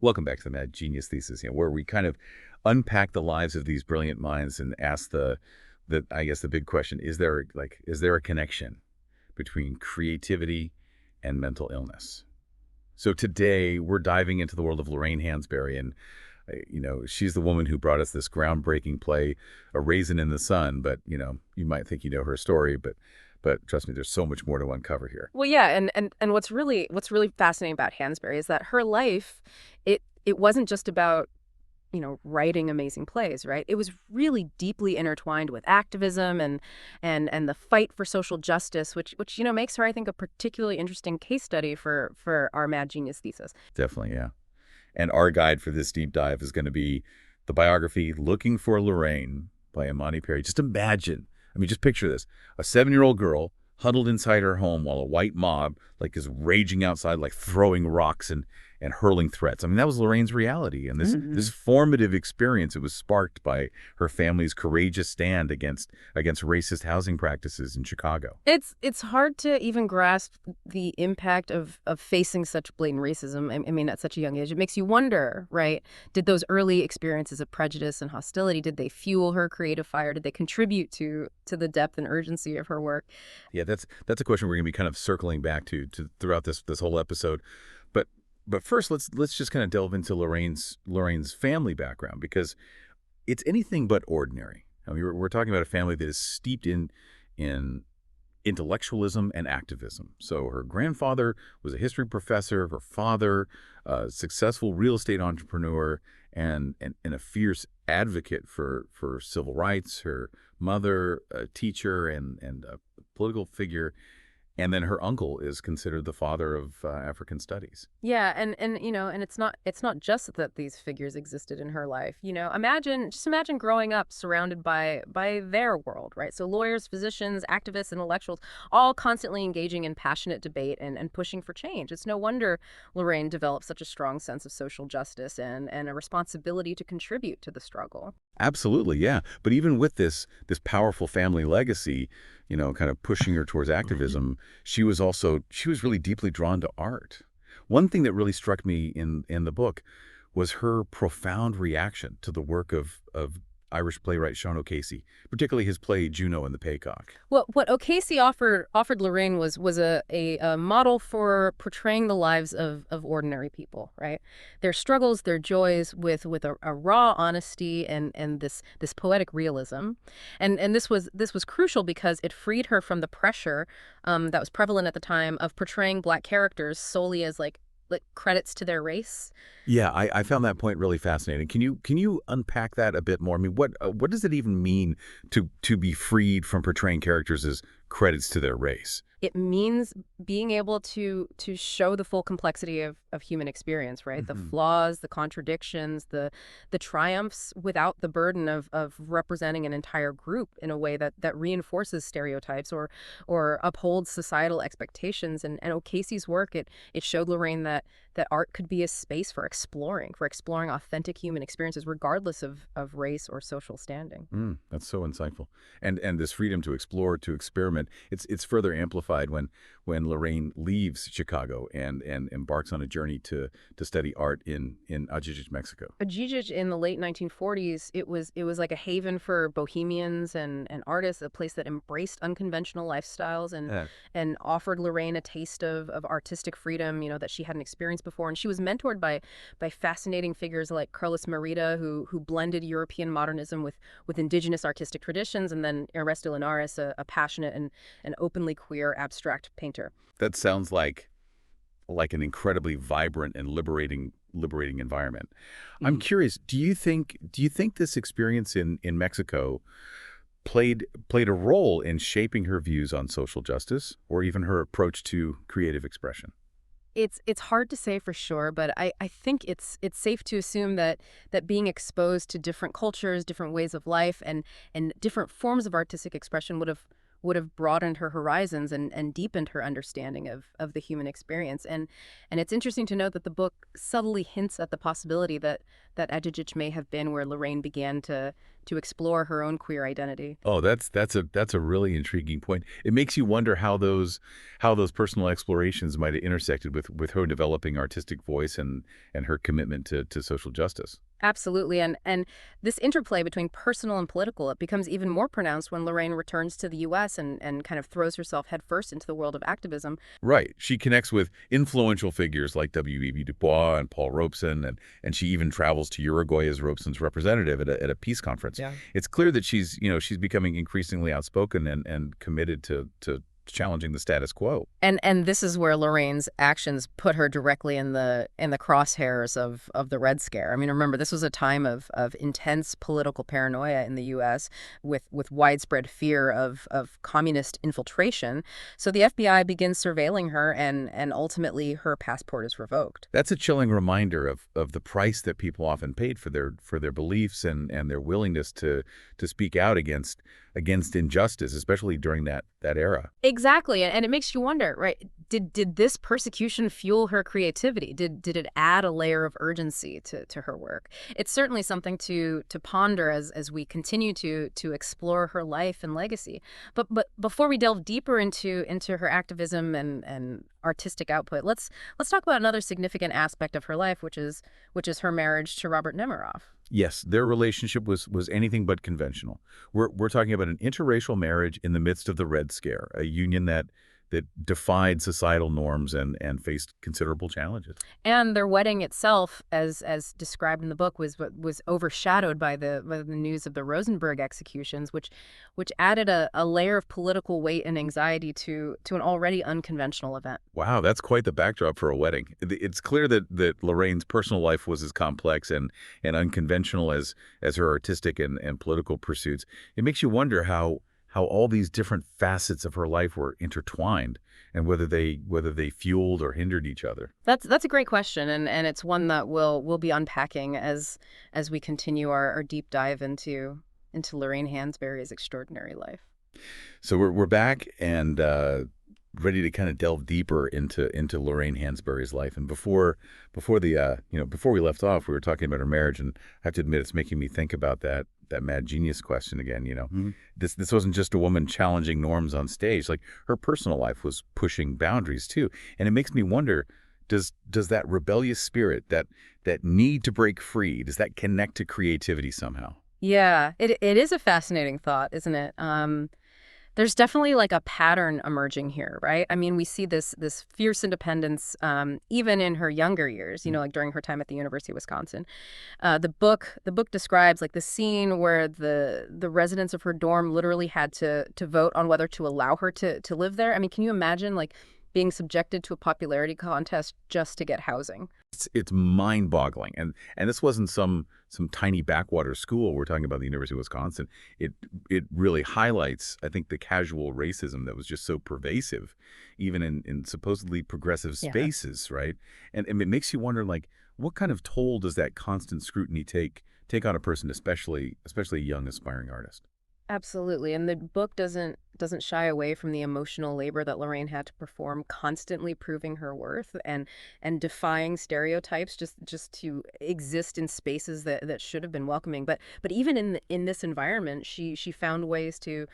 Welcome back to the Mad Genius Thesis, where we kind of unpack the lives of these brilliant minds and ask I guess the big question, is there a connection between creativity and mental illness? So today we're diving into the world of Lorraine Hansberry, and she's the woman who brought us this groundbreaking play, A Raisin in the Sun, but you might think you know her story, but trust me, there's so much more to uncover here. Well, yeah, and what's really fascinating about Hansberry is that her life, it wasn't just about, writing amazing plays, right? It was really deeply intertwined with activism and the fight for social justice, which makes her, I think, a particularly interesting case study for our Mad Genius thesis. Definitely, yeah. And our guide for this deep dive is going to be the biography Looking for Lorraine by Imani Perry. Just imagine, just picture this. A 7-year-old girl huddled inside her home while a white mob is raging outside, throwing rocks and hurling threats. That was Lorraine's reality. And this formative experience, it was sparked by her family's courageous stand against racist housing practices in Chicago. It's hard to even grasp the impact of facing such blatant racism. At such a young age. It makes you wonder, right? Did those early experiences of prejudice and hostility, did they fuel her creative fire? Did they contribute to the depth and urgency of her work? Yeah, that's a question we're going to be kind of circling back to throughout this whole episode. But first, let's just kind of delve into Lorraine's family background, because it's anything but ordinary. We're talking about a family that is steeped in intellectualism and activism. So her grandfather was a history professor, her father, a successful real estate entrepreneur, and a fierce advocate for civil rights. Her mother, a teacher and a political figure. And then her uncle is considered the father of African studies. Yeah, and it's not just that these figures existed in her life. Imagine growing up surrounded by their world, right? So lawyers, physicians, activists, intellectuals, all constantly engaging in passionate debate and pushing for change. It's no wonder Lorraine developed such a strong sense of social justice and a responsibility to contribute to the struggle. Absolutely, yeah. But even with this powerful family legacy, kind of pushing her towards activism, she was really deeply drawn to art. One thing that really struck me in the book was her profound reaction to the work of Irish playwright Sean O'Casey, particularly his play Juno and the Paycock. Well, what O'Casey offered Lorraine was a model for portraying the lives of ordinary people, right? Their struggles, their joys, with a raw honesty and this poetic realism, and this was crucial because it freed her from the pressure that was prevalent at the time of portraying Black characters solely as like credits to their race. Yeah, I found that point really fascinating. Can you unpack that a bit more? What does it even mean to be freed from portraying characters as credits to their race? It means being able to show the full complexity of human experience, right? The flaws, the contradictions, the triumphs without the burden of representing an entire group in a way that reinforces stereotypes or upholds societal expectations. And O'Casey's work, it showed Lorraine that art could be a space for exploring authentic human experiences regardless of race or social standing. That's so insightful. And this freedom to explore, to experiment, it's further amplified when Lorraine leaves Chicago and embarks on a journey to study art in Ajijic, Mexico. Ajijic in the late 1940s, it was like a haven for bohemians and artists, a place that embraced unconventional lifestyles and offered Lorraine a taste of artistic freedom, that she hadn't experienced before. And she was mentored by fascinating figures like Carlos Merida, who blended European modernism with indigenous artistic traditions, and then Ernesto Linares, a passionate and openly queer abstract painter. That sounds like an incredibly vibrant and liberating environment. I'm curious, do you think this experience in Mexico played a role in shaping her views on social justice or even her approach to creative expression? It's hard to say for sure, but I think it's safe to assume that being exposed to different cultures, different ways of life, and different forms of artistic expression would would have broadened her horizons and deepened her understanding of the human experience. And it's interesting to note that the book subtly hints at the possibility that Edgegich may have been where Lorraine began to explore her own queer identity. Oh, that's a really intriguing point. It makes you wonder how those personal explorations might have intersected with her developing artistic voice and her commitment to social justice. Absolutely. And this interplay between personal and political, it becomes even more pronounced when Lorraine returns to the U.S. and kind of throws herself headfirst into the world of activism. Right. She connects with influential figures like W.E.B. Du Bois and Paul Robeson, and she even travels to Uruguay as Robeson's representative at a peace conference. Yeah. It's clear that she's becoming increasingly outspoken and committed to challenging the status quo. And this is where Lorraine's actions put her directly in the crosshairs of the Red Scare. I mean, remember, this was a time of intense political paranoia in the U.S. with widespread fear of communist infiltration. So the FBI begins surveilling her, and ultimately her passport is revoked. That's a chilling reminder of the price that people often paid for their beliefs and their willingness to speak out against injustice, especially during that era. Exactly. And it makes you wonder, right? Did this persecution fuel her creativity? Did it add a layer of urgency to her work? It's certainly something to ponder as we continue to explore her life and legacy. But before we delve deeper into her activism and artistic output, let's talk about another significant aspect of her life, which is her marriage to Robert Nemiroff. Yes, their relationship was anything but conventional. We're talking about an interracial marriage in the midst of the Red Scare, a union that defied societal norms and faced considerable challenges. And their wedding itself, as described in the book, was overshadowed by the news of the Rosenberg executions, which added a layer of political weight and anxiety to an already unconventional event. Wow, that's quite the backdrop for a wedding. It's clear that Lorraine's personal life was as complex and unconventional as her artistic and political pursuits. It makes you wonder how all these different facets of her life were intertwined and whether they fueled or hindered each other. That's a great question, and it's one that we'll be unpacking as we continue our deep dive into Lorraine Hansberry's extraordinary life. So we're back and ready to kind of delve deeper into Lorraine Hansberry's life. And before we left off, we were talking about her marriage, and I have to admit it's making me think about that Mad Genius question again. Mm-hmm. This wasn't just a woman challenging norms on stage. Like, her personal life was pushing boundaries too. And it makes me wonder, does that rebellious spirit, that need to break free, does that connect to creativity somehow? Yeah, it is a fascinating thought, isn't it? There's definitely like a pattern emerging here, right? I mean, we see this fierce independence even in her younger years, like during her time at the University of Wisconsin. The book describes like the scene where the residents of her dorm literally had to vote on whether to allow her to live there. I mean, can you imagine like being subjected to a popularity contest just to get housing? It's mind-boggling, and this wasn't some tiny backwater school. We're talking about the University of Wisconsin. It really highlights, I think, the casual racism that was just so pervasive, even in supposedly progressive spaces, right? And it makes you wonder, like, what kind of toll does that constant scrutiny take on a person, especially a young aspiring artist? Absolutely. And the book doesn't shy away from the emotional labor that Lorraine had to perform, constantly proving her worth and defying stereotypes just to exist in spaces that should have been welcoming. But even in this environment, she found ways to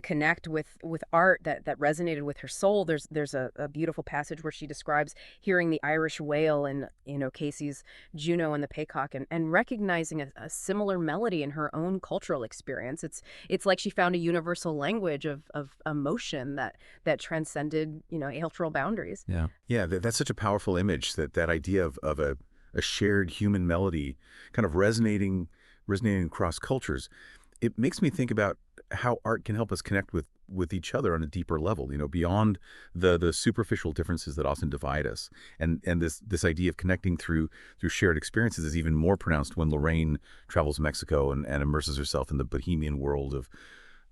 connect with art that resonated with her soul. There's a beautiful passage where she describes hearing the Irish wail in Casey's Juno and the Paycock and recognizing a similar melody in her own cultural experience. It's like she found a universal language of emotion that transcended cultural boundaries. Yeah, that's such a powerful image, that idea of a shared human melody kind of resonating across cultures. It makes me think about how art can help us connect with each other on a deeper level, beyond the superficial differences that often divide us. And this idea of connecting through shared experiences is even more pronounced when Lorraine travels to Mexico and immerses herself in the bohemian world of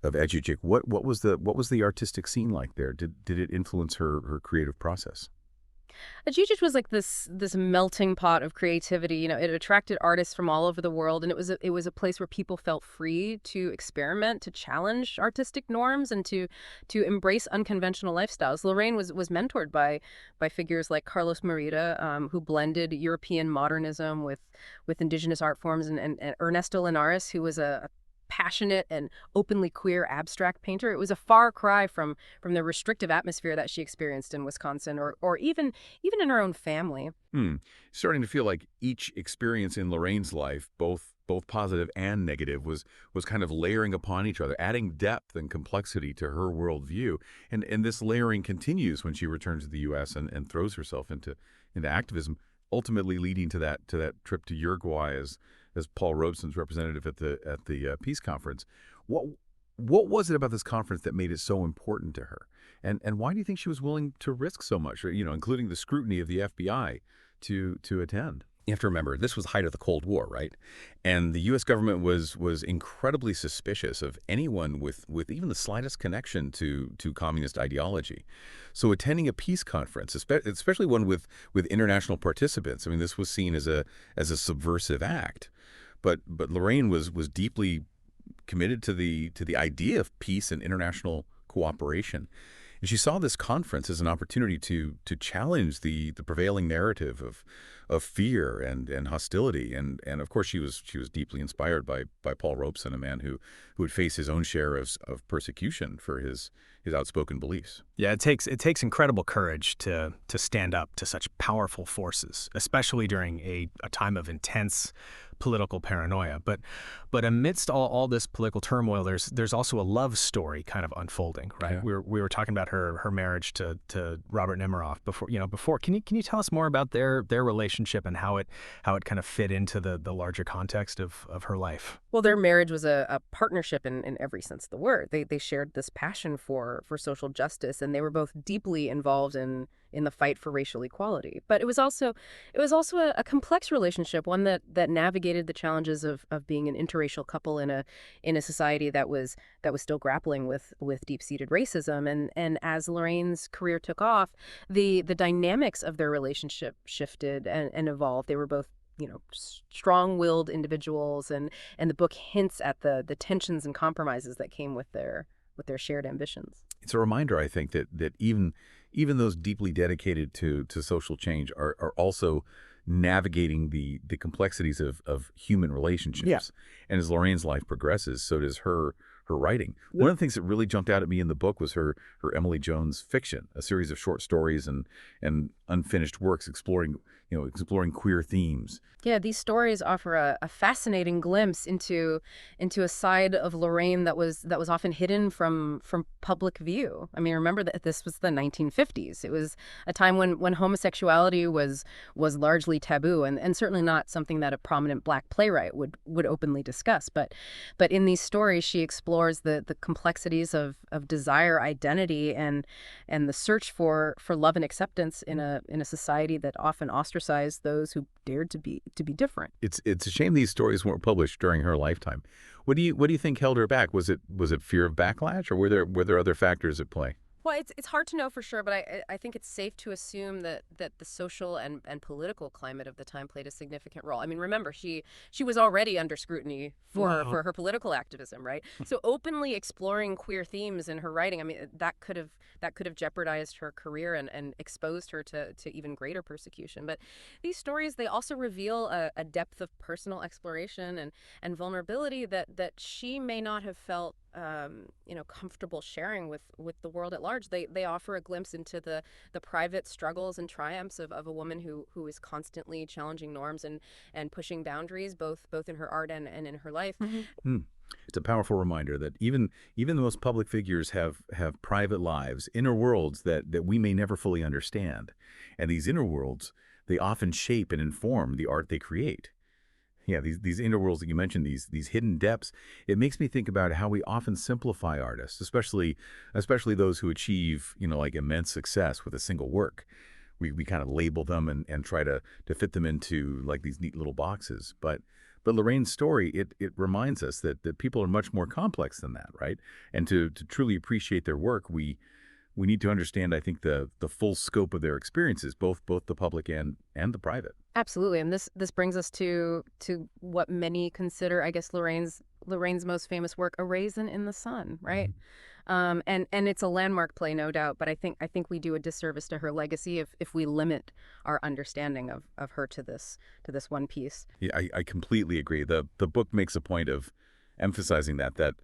Edgegich. What was the artistic scene like there? Did it influence her creative process? Ajijic was like this melting pot of creativity. It attracted artists from all over the world, and it was a place where people felt free to experiment, to challenge artistic norms, and to embrace unconventional lifestyles. Lorraine was mentored by figures like Carlos Merida, who blended European modernism with indigenous art forms, and Ernesto Linares, who was a passionate and openly queer abstract painter. It was a far cry from the restrictive atmosphere that she experienced in Wisconsin, or even in her own family. Starting to feel like each experience in Lorraine's life, both positive and negative, was kind of layering upon each other, adding depth and complexity to her worldview. And this layering continues when she returns to the U.S. and throws herself into activism, ultimately leading to that trip to Uruguay as Paul Robeson's representative at the peace conference. What was it about this conference that made it so important to her? And why do you think she was willing to risk so much, including the scrutiny of the FBI to attend? You have to remember, this was the height of the Cold War, right? And the U.S. government was incredibly suspicious of anyone with even the slightest connection to communist ideology. So attending a peace conference, especially one with international participants, I mean, this was seen as a subversive act. But Lorraine was deeply committed to the idea of peace and international cooperation. And she saw this conference as an opportunity to challenge the prevailing narrative of fear and hostility. And of course she was deeply inspired by Paul Robeson, a man who would face his own share of persecution for his outspoken beliefs. Yeah, it takes incredible courage to stand up to such powerful forces, especially during a time of intense political paranoia. But amidst all this political turmoil, there's also a love story kind of unfolding, right? Yeah. We were talking about her marriage to Robert Nemiroff before. Can you tell us more about their relationship and how it kind of fit into the larger context of her life? Well, their marriage was a partnership in every sense of the word. They shared this passion for social justice, and they were both deeply involved in the fight for racial equality. But it was also a complex relationship, one that navigated the challenges of being an interracial couple in a society that was still grappling with deep-seated racism. And as Lorraine's career took off, the dynamics of their relationship shifted and evolved. They were both strong-willed individuals, and the book hints at the tensions and compromises that came with their shared ambitions. It's a reminder, I think, that even those deeply dedicated to social change are also navigating the complexities of human relationships. Yeah. And as Lorraine's life progresses, so does her writing. One of the things that really jumped out at me in the book was her Emily Jones fiction, a series of short stories and unfinished works exploring queer themes. Yeah, these stories offer a fascinating glimpse into a side of Lorraine that was often hidden from public view. I mean, remember that this was the 1950s. It was a time when homosexuality was largely taboo, and certainly not something that a prominent Black playwright would openly discuss. But in these stories, she explores the complexities of desire, identity, and the search for love and acceptance in a society that often ostracized those who dared to be different. It's a shame these stories weren't published during her lifetime. What do you think held her back? Was it fear of backlash, or were there other factors at play? Well, it's hard to know for sure, but I think it's safe to assume that the social and political climate of the time played a significant role. I mean, remember, she was already under scrutiny for her political activism, right? So openly exploring queer themes in her writing, I mean, that could have jeopardized her career and exposed her to even greater persecution. But these stories, they also reveal a depth of personal exploration and vulnerability that she may not have felt comfortable sharing with the world at large. They offer a glimpse into the private struggles and triumphs of a woman who is constantly challenging norms and pushing boundaries, both in her art and in her life. Mm-hmm. It's a powerful reminder that even the most public figures have private lives, inner worlds that we may never fully understand. And these inner worlds, they often shape and inform the art they create. Yeah, these inner worlds that you mentioned, these hidden depths, it makes me think about how we often simplify artists, especially those who achieve, like immense success with a single work. We kind of label them and try to fit them into like these neat little boxes. But Lorraine's story, it reminds us that people are much more complex than that, right? And to truly appreciate their work, we we need to understand, I think, the full scope of their experiences, both the public and the private. Absolutely, and this brings us to what many consider, I guess, Lorraine's most famous work, A Raisin in the Sun, right? And it's a landmark play, no doubt, but I think we do a disservice to her legacy if we limit our understanding of her to this one piece. Yeah, I completely agree. The book makes a point of emphasizing that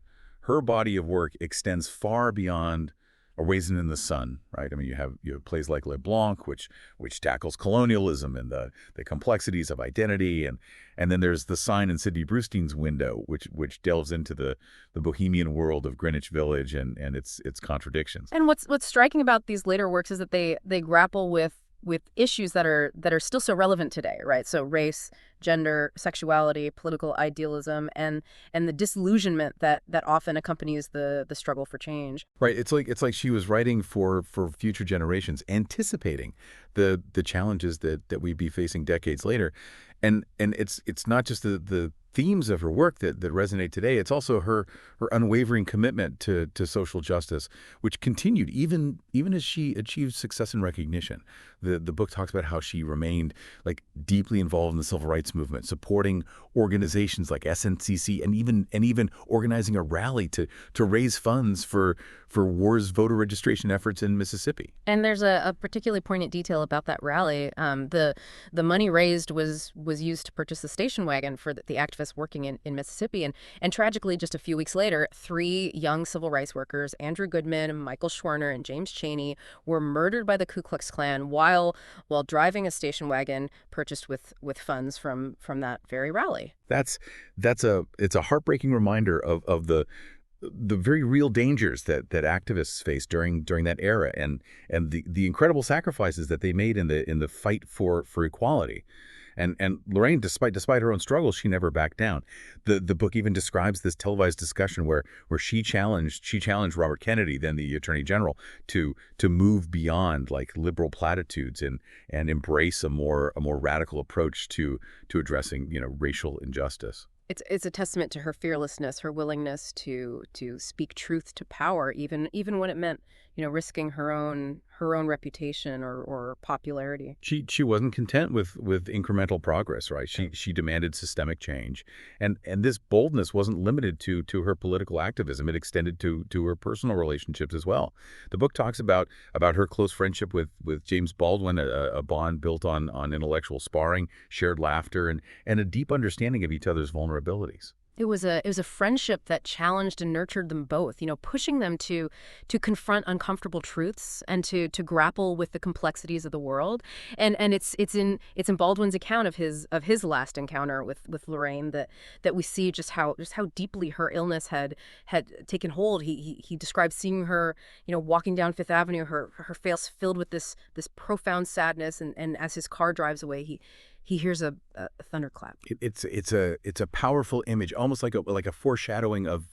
her body of work extends far beyond A Raisin in the Sun, right? I mean, you have plays like Le Blanc, which tackles colonialism and the complexities of identity, and then there's The Sign in Sidney Brustein's window, which delves into the bohemian world of Greenwich Village and its contradictions. And what's striking about these later works is that they grapple with issues that are still so relevant today, right? So race, gender, sexuality, political idealism, and the disillusionment that often accompanies the struggle for change. Right. It's like she was writing for future generations, anticipating the challenges that we'd be facing decades later. And it's not just the themes of her work that resonate today. It's also her unwavering commitment to social justice, which continued even as she achieved success and recognition. The book talks about how she remained deeply involved in the civil rights movement, supporting organizations like SNCC, and even organizing a rally to raise funds for war's voter registration efforts in Mississippi. And there's a particularly poignant detail about that rally. The money raised was used to purchase a station wagon for the activists working in Mississippi. And tragically, just a few weeks later, 3 young civil rights workers, Andrew Goodman, Michael Schwerner, and James Chaney, were murdered by the Ku Klux Klan while driving a station wagon purchased with funds from that very rally. It's a heartbreaking reminder of the very real dangers that activists faced during that era, and the incredible sacrifices that they made in the fight for equality. And Lorraine, despite her own struggles, she never backed down. The book even describes this televised discussion where she challenged Robert Kennedy, then the Attorney General, to move beyond liberal platitudes and embrace a more radical approach to addressing racial injustice. It's a testament to her fearlessness, her willingness to speak truth to power, even when it meant risking her own reputation or popularity. She wasn't content with incremental progress, right? She demanded systemic change, and this boldness wasn't limited to her political activism. It extended to her personal relationships as well. The book talks about her close friendship with James Baldwin, a bond built on intellectual sparring, shared laughter, and a deep understanding of each other's vulnerabilities. It was a friendship that challenged and nurtured them both, pushing them to confront uncomfortable truths and to grapple with the complexities of the world. And it's in Baldwin's account of his last encounter with Lorraine that we see just how deeply her illness had taken hold. He described seeing her, walking down Fifth Avenue, her face filled with this profound sadness, and as his car drives away, he hears a thunderclap. It's a powerful image, almost like a foreshadowing of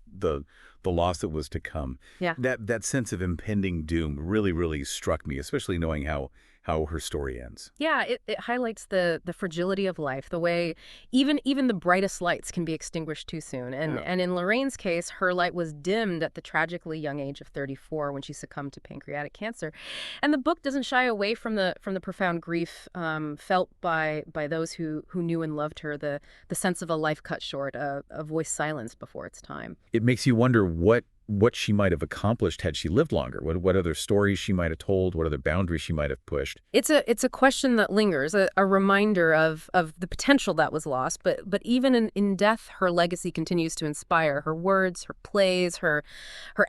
the loss that was to come. Yeah. That sense of impending doom really struck me, especially knowing how her story ends. Yeah, it highlights the fragility of life, the way even the brightest lights can be extinguished too soon. And in Lorraine's case, her light was dimmed at the tragically young age of 34 when she succumbed to pancreatic cancer. And the book doesn't shy away from the profound grief felt by those who knew and loved her, the sense of a life cut short, a voice silenced before its time. It makes you wonder what she might have accomplished had she lived longer. What other stories she might have told, what other boundaries she might have pushed. It's a question that lingers, a reminder of the potential that was lost, but even in death, her legacy continues to inspire. Her words, her plays, her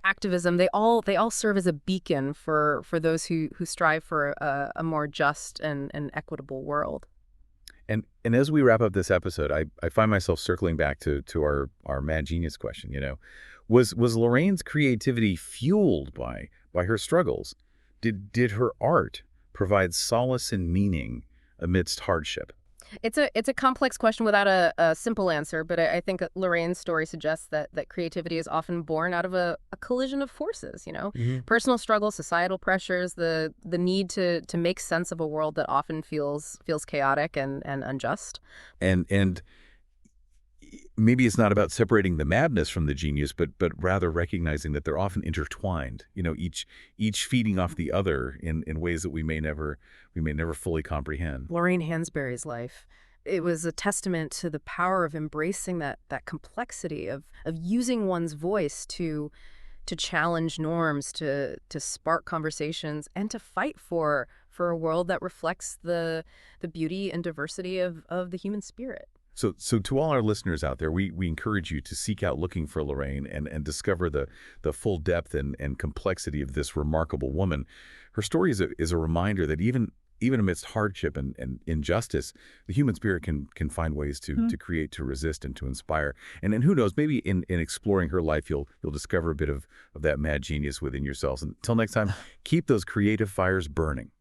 activism, they all serve as a beacon for those who strive for a more just and equitable world. And as we wrap up this episode, I find myself circling back to our Mad Genius question, Was Lorraine's creativity fueled by her struggles? Did her art provide solace and meaning amidst hardship? It's a complex question without a simple answer, but I think Lorraine's story suggests that creativity is often born out of a collision of forces, personal struggles, societal pressures, the need to make sense of a world that often feels chaotic and unjust. And maybe it's not about separating the madness from the genius, but rather recognizing that they're often intertwined. Each feeding off the other in ways that we may never fully comprehend. Lorraine Hansberry's life. It was a testament to the power of embracing that complexity of using one's voice to challenge norms, to spark conversations, and to fight for a world that reflects the beauty and diversity of the human spirit. So to all our listeners out there, we encourage you to seek out looking for Lorraine and discover the full depth and complexity of this remarkable woman. Her story is a reminder that even amidst hardship and injustice, the human spirit can find ways to create, to resist, and to inspire. And who knows, maybe in exploring her life, you'll discover a bit of that mad genius within yourselves. Until next time, keep those creative fires burning.